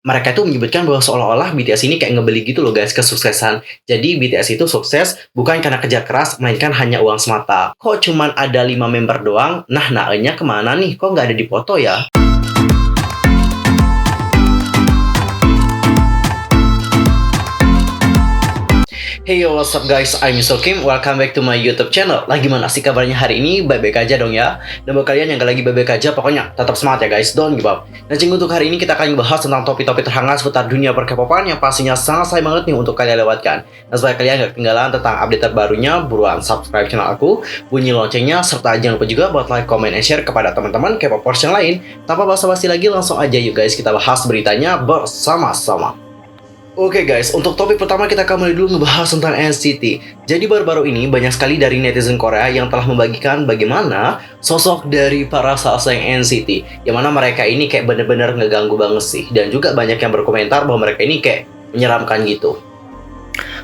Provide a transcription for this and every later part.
mereka itu menyebutkan bahwa seolah-olah BTS ini kayak ngebeli gitu loh guys kesuksesan. Jadi BTS itu sukses bukan karena kerja keras, melainkan hanya uang semata. Kok cuman ada 5 member doang? Nah, naenya kemana nih? Kok nggak ada di foto ya? Hey yo, what's up guys, I'm Mr. Kim, welcome back to my YouTube channel. Lagi mana sih kabarnya hari ini? Baik-baik aja dong ya. Dan buat kalian yang gak lagi baik-baik aja, pokoknya tetap semangat ya guys, don't give up. Dan untuk hari ini kita akan bahas tentang topik-topik terhangat seputar dunia per-K-popan yang pastinya sangat sayang banget nih untuk kalian lewatkan. Dan supaya kalian gak ketinggalan tentang update terbarunya, buruan subscribe channel aku, bunyi loncengnya, serta jangan lupa juga buat like, comment, and share kepada teman-teman K-popers yang lain. Tanpa basa-basi lagi, langsung aja yuk guys, kita bahas beritanya bersama-sama. Oke guys, untuk topik pertama kita akan mulai dulu ngebahas tentang NCT. Jadi baru-baru ini banyak sekali dari netizen Korea yang telah membagikan bagaimana sosok dari para salsa yang NCT, yang mana mereka ini kayak bener-bener ngeganggu banget sih. Dan juga banyak yang berkomentar bahwa mereka ini kayak menyeramkan gitu.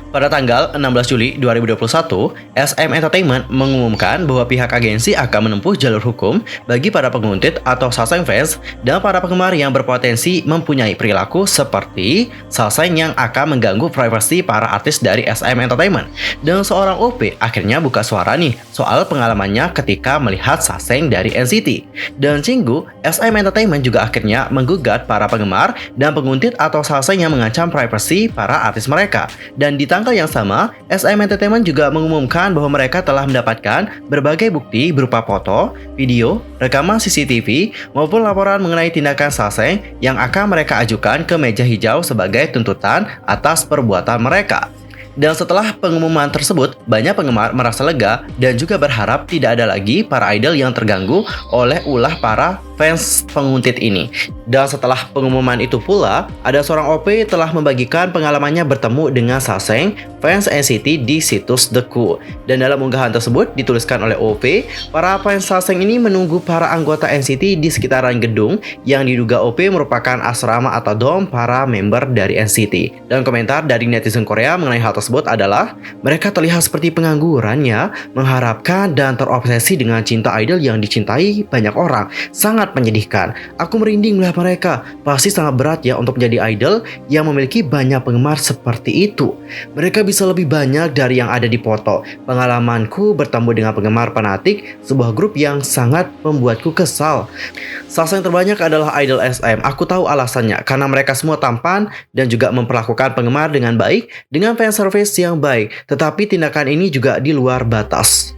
Pada tanggal 16 Juli 2021, SM Entertainment mengumumkan bahwa pihak agensi akan menempuh jalur hukum bagi para penguntit atau salseng fans dan para penggemar yang berpotensi mempunyai perilaku seperti salseng yang akan mengganggu privasi para artis dari SM Entertainment. Dan seorang OP akhirnya buka suara nih soal pengalamannya ketika melihat salseng dari NCT. Dan Cinggu, SM Entertainment juga akhirnya menggugat para penggemar dan penguntit atau salseng yang mengancam privasi para artis mereka. Dan di tanggal yang sama, SM Entertainment juga mengumumkan bahwa mereka telah mendapatkan berbagai bukti berupa foto, video, rekaman CCTV, maupun laporan mengenai tindakan salseng yang akan mereka ajukan ke meja hijau sebagai tuntutan atas perbuatan mereka. Dan setelah pengumuman tersebut, banyak penggemar merasa lega dan juga berharap tidak ada lagi para idol yang terganggu oleh ulah para fans penguntit ini. Dan setelah pengumuman itu pula, ada seorang OP telah membagikan pengalamannya bertemu dengan salseng fans NCT di situs The Coup. Dan dalam unggahan tersebut dituliskan oleh OP, para fans salseng ini menunggu para anggota NCT di sekitaran gedung yang diduga OP merupakan asrama atau dom para member dari NCT. Dan komentar dari netizen Korea mengenai hal tersebut adalah, mereka terlihat seperti penganggurannya, mengharapkan dan terobsesi dengan cinta idol yang dicintai banyak orang. Sangat menyedihkan. Aku merinding melihat mereka. Pasti sangat berat ya untuk menjadi idol yang memiliki banyak penggemar seperti itu. Mereka bisa lebih banyak dari yang ada di foto. Pengalamanku bertemu dengan penggemar fanatik, sebuah grup yang sangat membuatku kesal. Salsa yang terbanyak adalah idol SM. Aku tahu alasannya, karena mereka semua tampan dan juga memperlakukan penggemar dengan baik, dengan fan service yang baik. Tetapi tindakan ini juga di luar batas.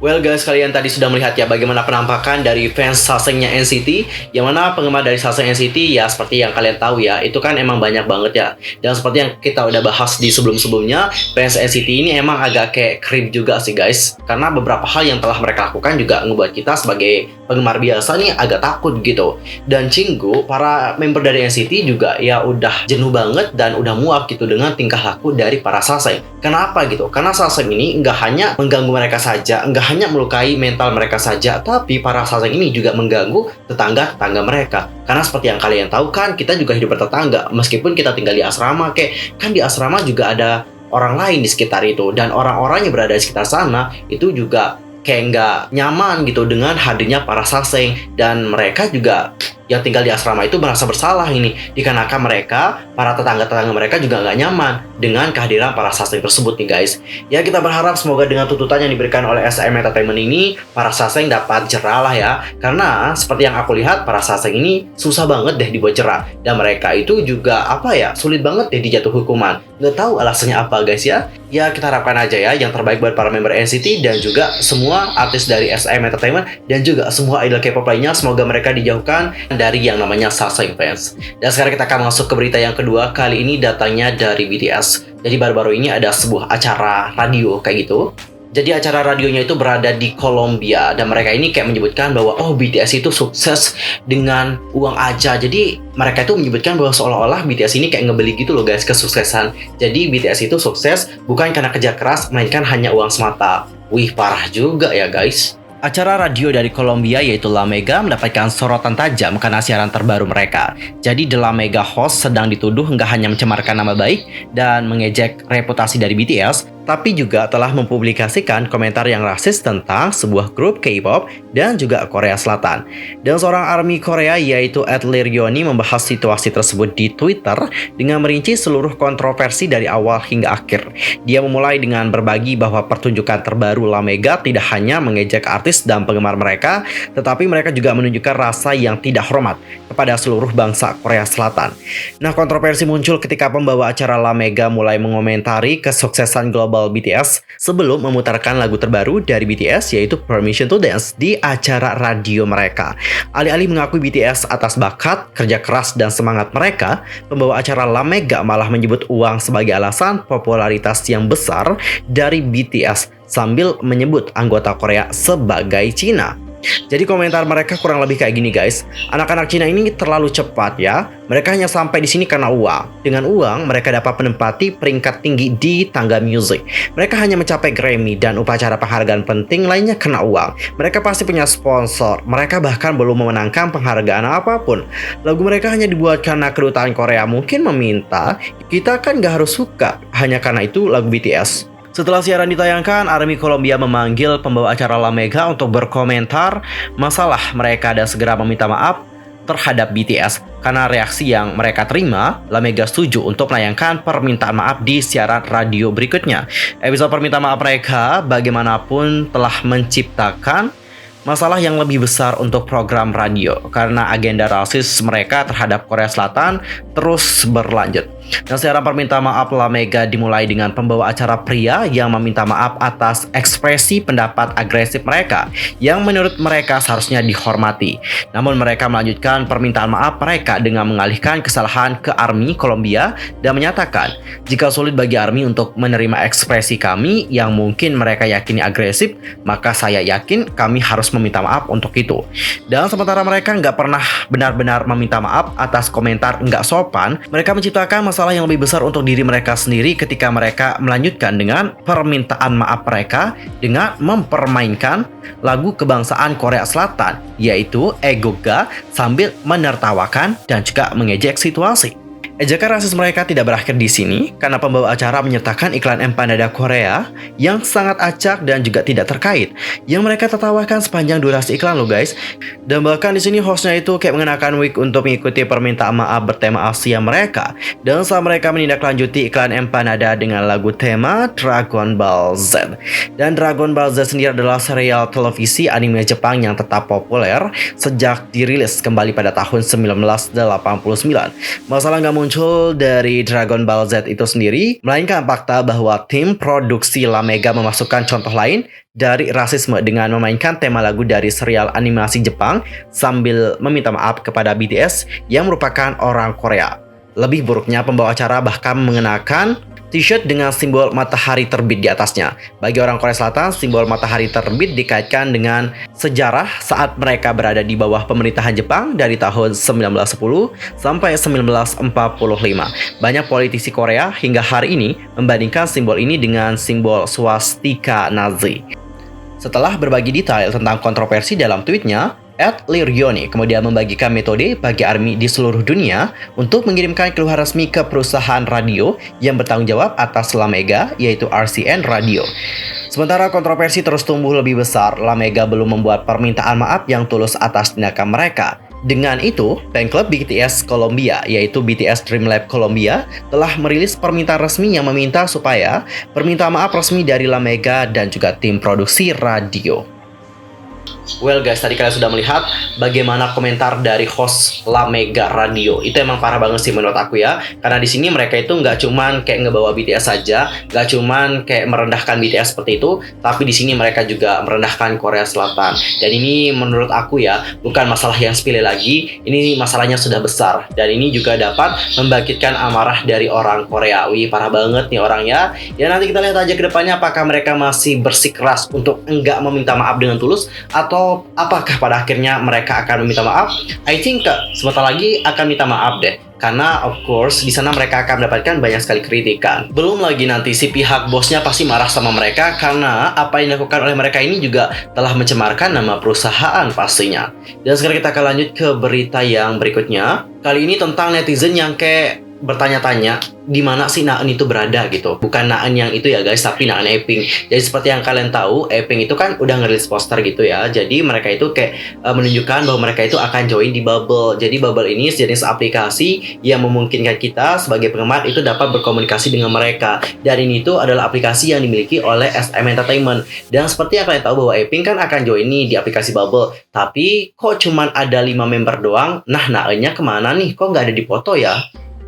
Well guys, kalian tadi sudah melihat ya bagaimana penampakan dari fans salsengnya NCT, yang mana penggemar dari salseng NCT ya seperti yang kalian tahu ya, itu kan emang banyak banget ya. Dan seperti yang kita udah bahas di sebelum-sebelumnya, fans NCT ini emang agak kayak creep juga sih guys, karena beberapa hal yang telah mereka lakukan juga ngebuat kita sebagai penggemar biasa nih agak takut gitu. Dan Cinggu, para member dari NCT juga ya udah jenuh banget dan udah muak gitu dengan tingkah laku dari para salseng. Kenapa gitu? Karena salseng ini nggak hanya mengganggu mereka saja, nggak hanya melukai mental mereka saja, tapi para salseng ini juga mengganggu tetangga-tetangga mereka. Karena seperti yang kalian tahu kan, kita juga hidup bertetangga. Meskipun kita tinggal di asrama, kayak kan di asrama juga ada orang lain di sekitar itu. Dan orang-orang yang berada di sekitar sana itu juga kayak nggak nyaman gitu dengan hadirnya para salseng. Dan mereka juga yang tinggal di asrama itu merasa bersalah ini, dikarenakan mereka, para tetangga-tetangga mereka juga nggak nyaman dengan kehadiran para salseng tersebut nih guys. Ya kita berharap semoga dengan tuntutan yang diberikan oleh SM Entertainment ini, para salseng dapat jerah lah ya. Karena seperti yang aku lihat, para salseng ini susah banget deh dibuat jerah. Dan mereka itu juga apa ya, sulit banget deh dijatuh hukuman. Nggak tahu alasannya apa guys ya. Ya kita harapkan aja ya yang terbaik buat para member NCT dan juga semua artis dari SM Entertainment dan juga semua idol K-pop lainnya. Semoga mereka dijauhkan dari yang namanya salseng fans. Dan sekarang kita akan masuk ke berita yang kedua. Kali ini datangnya dari BTS. Jadi baru-baru ini ada sebuah acara radio kayak gitu. Jadi acara radionya itu berada di Kolombia. Dan mereka ini kayak menyebutkan bahwa oh BTS itu sukses dengan uang aja. Jadi mereka itu menyebutkan bahwa seolah-olah BTS ini kayak ngebeli gitu loh guys kesuksesan. Jadi BTS itu sukses bukan karena kerja keras, melainkan hanya uang semata. Wih parah juga ya guys. Acara radio dari Kolombia yaitu La Mega mendapatkan sorotan tajam karena siaran terbaru mereka. Jadi The La Mega host sedang dituduh nggak hanya mencemarkan nama baik dan mengejek reputasi dari BTS, tapi juga telah mempublikasikan komentar yang rasis tentang sebuah grup K-pop dan juga Korea Selatan. Dan seorang ARMY Korea yaitu Ed Liryoni membahas situasi tersebut di Twitter dengan merinci seluruh kontroversi dari awal hingga akhir. Dia memulai dengan berbagi bahwa pertunjukan terbaru La Mega tidak hanya mengejek artis dan penggemar mereka, tetapi mereka juga menunjukkan rasa yang tidak hormat kepada seluruh bangsa Korea Selatan. Nah, kontroversi muncul ketika pembawa acara La Mega mulai mengomentari kesuksesan global BTS sebelum memutarkan lagu terbaru dari BTS yaitu Permission to Dance di acara radio mereka. Alih-alih mengakui BTS atas bakat, kerja keras, dan semangat mereka, pembawa acara La Mega malah menyebut uang sebagai alasan popularitas yang besar dari BTS sambil menyebut anggota Korea sebagai Cina. Jadi komentar mereka kurang lebih kayak gini guys. Anak-anak Cina ini terlalu cepat ya. Mereka hanya sampai di sini karena uang. Dengan uang mereka dapat menempati peringkat tinggi di tangga musik. Mereka hanya mencapai Grammy dan upacara penghargaan penting lainnya karena uang. Mereka pasti punya sponsor. Mereka bahkan belum memenangkan penghargaan apapun. Lagu mereka hanya dibuat karena kedutaan Korea mungkin meminta. Kita kan gak harus suka hanya karena itu lagu BTS. Setelah siaran ditayangkan, ARMY Colombia memanggil pembawa acara La Mega untuk berkomentar masalah mereka dan segera meminta maaf terhadap BTS. Karena reaksi yang mereka terima, La Mega setuju untuk menayangkan permintaan maaf di siaran radio berikutnya. Episode permintaan maaf mereka bagaimanapun telah menciptakan masalah yang lebih besar untuk program radio karena agenda rasis mereka terhadap Korea Selatan terus berlanjut. Dan siaran permintaan maaf La Mega dimulai dengan pembawa acara pria yang meminta maaf atas ekspresi pendapat agresif mereka yang menurut mereka seharusnya dihormati. Namun mereka melanjutkan permintaan maaf mereka dengan mengalihkan kesalahan ke ARMY Colombia dan menyatakan jika sulit bagi ARMY untuk menerima ekspresi kami yang mungkin mereka yakini agresif, maka saya yakin kami harus meminta maaf untuk itu. Dan sementara mereka nggak pernah benar-benar meminta maaf atas komentar nggak sopan, mereka menciptakan masalah yang lebih besar untuk diri mereka sendiri ketika mereka melanjutkan dengan permintaan maaf mereka dengan mempermainkan lagu kebangsaan Korea Selatan yaitu Egoga sambil menertawakan dan juga mengejek situasi. Ejekan rasis mereka tidak berakhir di sini karena pembawa acara menyertakan iklan empanada Korea yang sangat acak dan juga tidak terkait yang mereka tertawakan sepanjang durasi iklan loh guys. Dan bahkan di sini hostnya itu kayak mengenakan wig untuk mengikuti permintaan maaf bertema Asia mereka. Dan saat mereka menindaklanjuti iklan empanada dengan lagu tema Dragon Ball Z. Dan Dragon Ball Z sendiri adalah serial televisi anime Jepang yang tetap populer sejak dirilis kembali pada tahun 1989. Masalah nggak muncul dari Dragon Ball Z itu sendiri, melainkan fakta bahwa tim produksi La Mega memasukkan contoh lain dari rasisme dengan memainkan tema lagu dari serial animasi Jepang sambil meminta maaf kepada BTS yang merupakan orang Korea. Lebih buruknya, pembawa acara bahkan mengenakan t-shirt dengan simbol matahari terbit di atasnya. Bagi orang Korea Selatan, simbol matahari terbit dikaitkan dengan sejarah saat mereka berada di bawah pemerintahan Jepang dari tahun 1910 sampai 1945. Banyak politisi Korea hingga hari ini membandingkan simbol ini dengan simbol swastika Nazi. Setelah berbagi detail tentang kontroversi dalam tweetnya, Ed Liryoni kemudian membagikan metode bagi ARMY di seluruh dunia untuk mengirimkan keluhan resmi ke perusahaan radio yang bertanggung jawab atas La Mega, yaitu RCN Radio. Sementara kontroversi terus tumbuh lebih besar, La Mega belum membuat permintaan maaf yang tulus atas tindakan mereka. Dengan itu, fanclub BTS Colombia, yaitu BTS Dream Lab Colombia, telah merilis permintaan resmi yang meminta supaya permintaan maaf resmi dari La Mega dan juga tim produksi radio. Well guys, tadi kalian sudah melihat bagaimana komentar dari host La Mega Radio. Itu emang parah banget sih menurut aku ya. Karena di sini mereka itu nggak cuman kayak ngebawa BTS saja, nggak cuman kayak merendahkan BTS seperti itu, tapi di sini mereka juga merendahkan Korea Selatan. Dan ini menurut aku ya, bukan masalah yang sepele lagi. Ini masalahnya sudah besar. Dan ini juga dapat membangkitkan amarah dari orang Korea. Wih, parah banget nih orangnya. Ya nanti kita lihat aja ke depannya apakah mereka masih bersikeras untuk enggak meminta maaf dengan tulus, atau apakah pada akhirnya mereka akan meminta maaf. I think sebentar lagi akan minta maaf deh, karena of course di sana mereka akan mendapatkan banyak sekali kritikan. Belum lagi nanti si pihak bosnya pasti marah sama mereka karena apa yang dilakukan oleh mereka ini juga telah mencemarkan nama perusahaan pastinya. Dan sekarang kita akan lanjut ke berita yang berikutnya. Kali ini tentang netizen yang kayak bertanya-tanya di mana sih Naeun itu berada gitu. Bukan Naeun yang itu ya guys, tapi Naeun Eping. Jadi seperti yang kalian tahu, Eping itu kan udah ngerilis poster gitu ya. Jadi mereka itu kayak menunjukkan bahwa mereka itu akan join di Bubble. Jadi Bubble ini sejenis aplikasi yang memungkinkan kita sebagai penggemar itu dapat berkomunikasi dengan mereka. Dan ini itu adalah aplikasi yang dimiliki oleh SM Entertainment. Dan seperti yang kalian tahu bahwa Eping kan akan join nih di aplikasi Bubble. Tapi kok cuman ada 5 member doang? Nah, Naeunnya kemana nih? Kok nggak ada di foto ya?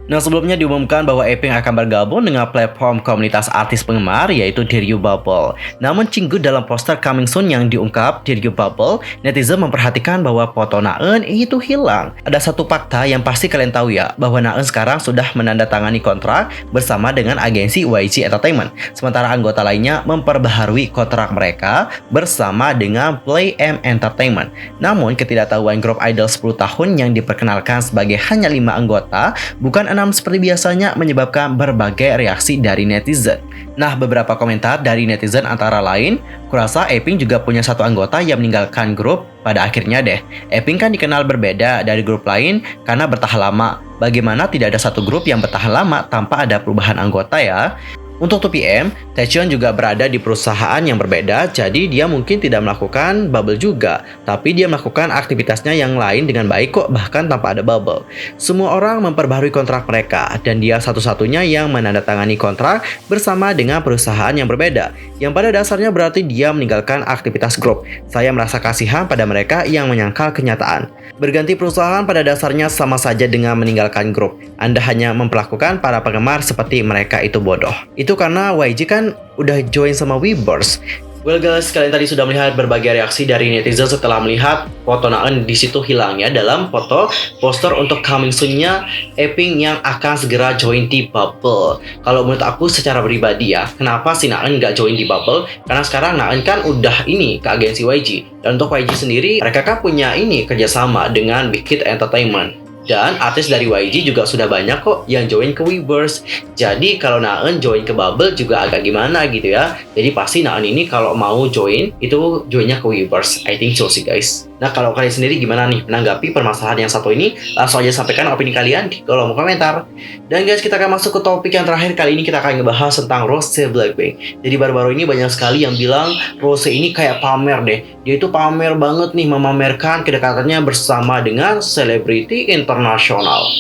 Nah, sebelumnya diumumkan bahwa Eping akan bergabung dengan platform komunitas artis penggemar yaitu Diryu Bubble. Namun Cinggu dalam poster coming soon yang diungkap Diryu Bubble, netizen memperhatikan bahwa foto Naeun itu hilang. Ada satu fakta yang pasti kalian tahu ya, bahwa Naeun sekarang sudah menandatangani kontrak bersama dengan agensi YG Entertainment. Sementara anggota lainnya memperbaharui kontrak mereka bersama dengan Play M Entertainment. Namun ketidaktahuan grup idol 10 tahun yang diperkenalkan sebagai hanya 5 anggota bukan 6 seperti biasanya menyebabkan berbagai reaksi dari netizen. Nah, beberapa komentar dari netizen antara lain, kurasa Eping juga punya satu anggota yang meninggalkan grup pada akhirnya deh. Eping kan dikenal berbeda dari grup lain karena bertahan lama. Bagaimana tidak ada satu grup yang bertahan lama tanpa ada perubahan anggota ya? Untuk 2PM, Taecyeon juga berada di perusahaan yang berbeda, jadi dia mungkin tidak melakukan bubble juga. Tapi dia melakukan aktivitasnya yang lain dengan baik kok, bahkan tanpa ada bubble. Semua orang memperbaharui kontrak mereka, dan dia satu-satunya yang menandatangani kontrak bersama dengan perusahaan yang berbeda. Yang pada dasarnya berarti dia meninggalkan aktivitas grup. Saya merasa kasihan pada mereka yang menyangkal kenyataan. Berganti perusahaan pada dasarnya sama saja dengan meninggalkan grup. Anda hanya memperlakukan para penggemar seperti mereka itu bodoh. Itu karena YG kan udah join sama Weverse. Well guys, kalian tadi sudah melihat berbagai reaksi dari netizen setelah melihat foto Naeun di situ hilangnya dalam foto poster untuk coming soon-nya Eping yang akan segera join di Bubble. Kalau menurut aku secara pribadi ya, kenapa si Naeun nggak join di Bubble? Karena sekarang Naeun kan udah ini ke agensi YG. Dan untuk YG sendiri, mereka kan punya ini kerjasama dengan Big Hit Entertainment. Dan artis dari YG juga sudah banyak kok yang join ke Weverse. Jadi kalau Naeun join ke Bubble juga agak gimana gitu ya. Jadi pasti Naeun ini kalau mau join, itu joinnya ke Weverse. I think so sih guys. Nah, kalau kalian sendiri gimana nih menanggapi permasalahan yang satu ini? Langsung aja sampaikan opini kalian di kolom komentar. Dan guys, kita akan masuk ke topik yang terakhir. Kali ini kita akan ngebahas tentang Rose Blackpink. Jadi baru-baru ini banyak sekali yang bilang Rose ini kayak pamer deh. Dia itu pamer banget nih, memamerkan kedekatannya bersama dengan selebriti internasional.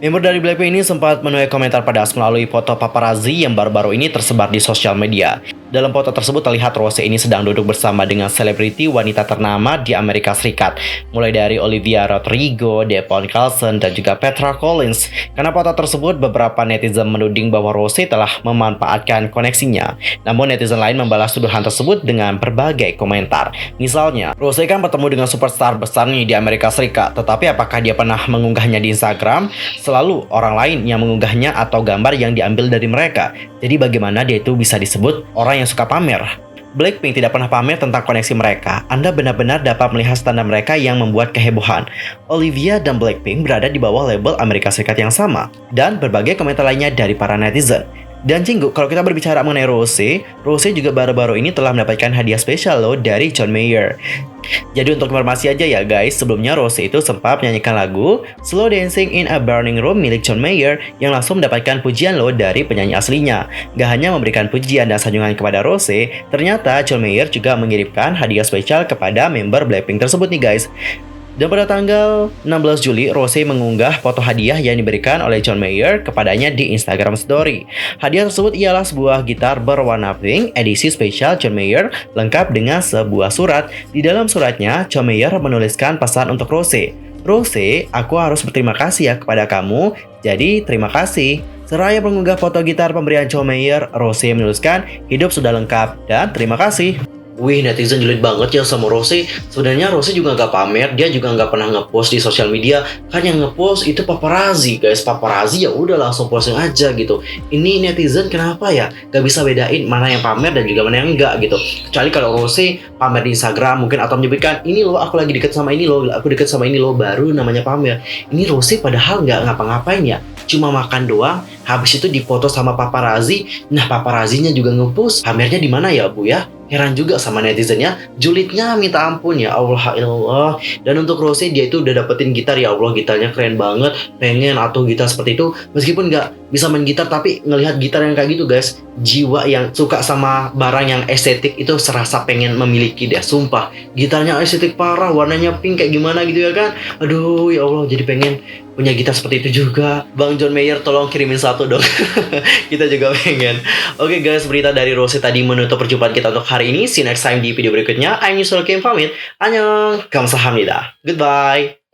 Member dari Blackpink ini sempat menuai komentar pedas melalui foto paparazzi yang baru-baru ini tersebar di sosial media. Dalam foto tersebut terlihat Rose ini sedang duduk bersama dengan selebriti wanita ternama di Amerika Serikat, mulai dari Olivia Rodrigo, Devon Carlson, dan juga Petra Collins. Karena foto tersebut, beberapa netizen menuding bahwa Rose telah memanfaatkan koneksinya. Namun netizen lain membalas tuduhan tersebut dengan berbagai komentar. Misalnya, Rose kan bertemu dengan superstar besar nih di Amerika Serikat, tetapi apakah dia pernah mengunggahnya di Instagram? Selalu orang lain yang mengunggahnya atau gambar yang diambil dari mereka. Jadi bagaimana dia itu bisa disebut orang yang suka pamer? Blackpink tidak pernah pamer tentang koneksi mereka. Anda benar-benar dapat melihat standar mereka yang membuat kehebohan. Olivia dan Blackpink berada di bawah label Amerika Serikat yang sama. Dan berbagai komentar lainnya dari para netizen. Dan Cinggu, kalau kita berbicara mengenai Rose juga baru-baru ini telah mendapatkan hadiah spesial loh dari John Mayer. Jadi untuk informasi aja ya guys, sebelumnya Rose itu sempat menyanyikan lagu Slow Dancing in a Burning Room milik John Mayer yang langsung mendapatkan pujian loh dari penyanyi aslinya. Gak hanya memberikan pujian dan sanjungan kepada Rose, ternyata John Mayer juga mengirimkan hadiah spesial kepada member Blackpink tersebut nih guys. Dan pada tanggal 16 Juli, Rose mengunggah foto hadiah yang diberikan oleh John Mayer kepadanya di Instagram Story. Hadiah tersebut ialah sebuah gitar berwarna pink edisi spesial John Mayer lengkap dengan sebuah surat. Di dalam suratnya, John Mayer menuliskan pesan untuk Rose. Rose, aku harus berterima kasih ya kepada kamu, jadi terima kasih. Seraya mengunggah foto gitar pemberian John Mayer, Rose menuliskan, hidup sudah lengkap dan terima kasih. Wih, netizen julid banget ya sama Rose. Sebenarnya Rose juga nggak pamer, dia juga nggak pernah ngepost di sosial media. Kan yang ngepost itu paparazzi guys, paparazzi ya udah langsung posting aja gitu. Ini netizen kenapa ya nggak bisa bedain mana yang pamer dan juga mana yang enggak gitu. Kecuali kalau Rose pamer di Instagram mungkin atau menyebutkan ini loh aku lagi deket sama ini loh, aku deket sama ini loh, baru namanya pamer. Ini Rose padahal nggak ngapa-ngapain ya. cuma makan doang, habis itu dipoto sama paparazzi. Nah, paparazinya juga ngepost pamernya di mana ya, Bu ya? Heran juga sama netizennya, julidnya minta ampun ya Allah ya Allah. Dan untuk Rose, dia itu udah dapetin gitar, ya Allah, gitarnya keren banget. Pengen atau gitar seperti itu, meskipun nggak bisa main gitar, tapi ngelihat gitar yang kayak gitu guys, jiwa yang suka sama barang yang estetik itu serasa pengen memiliki deh. Sumpah, gitarnya estetik parah, warnanya pink kayak gimana gitu ya kan. Aduh ya Allah, jadi pengen punya gitar seperti itu juga. Bang John Mayer, tolong kirimin satu dong. Kita juga pengen. Oke guys, berita dari Rose tadi menutup perjumpaan kita untuk hari ini. See you next time di video berikutnya. I'm Yusuf Kim pamit. Annyeong, 감사합니다. Goodbye.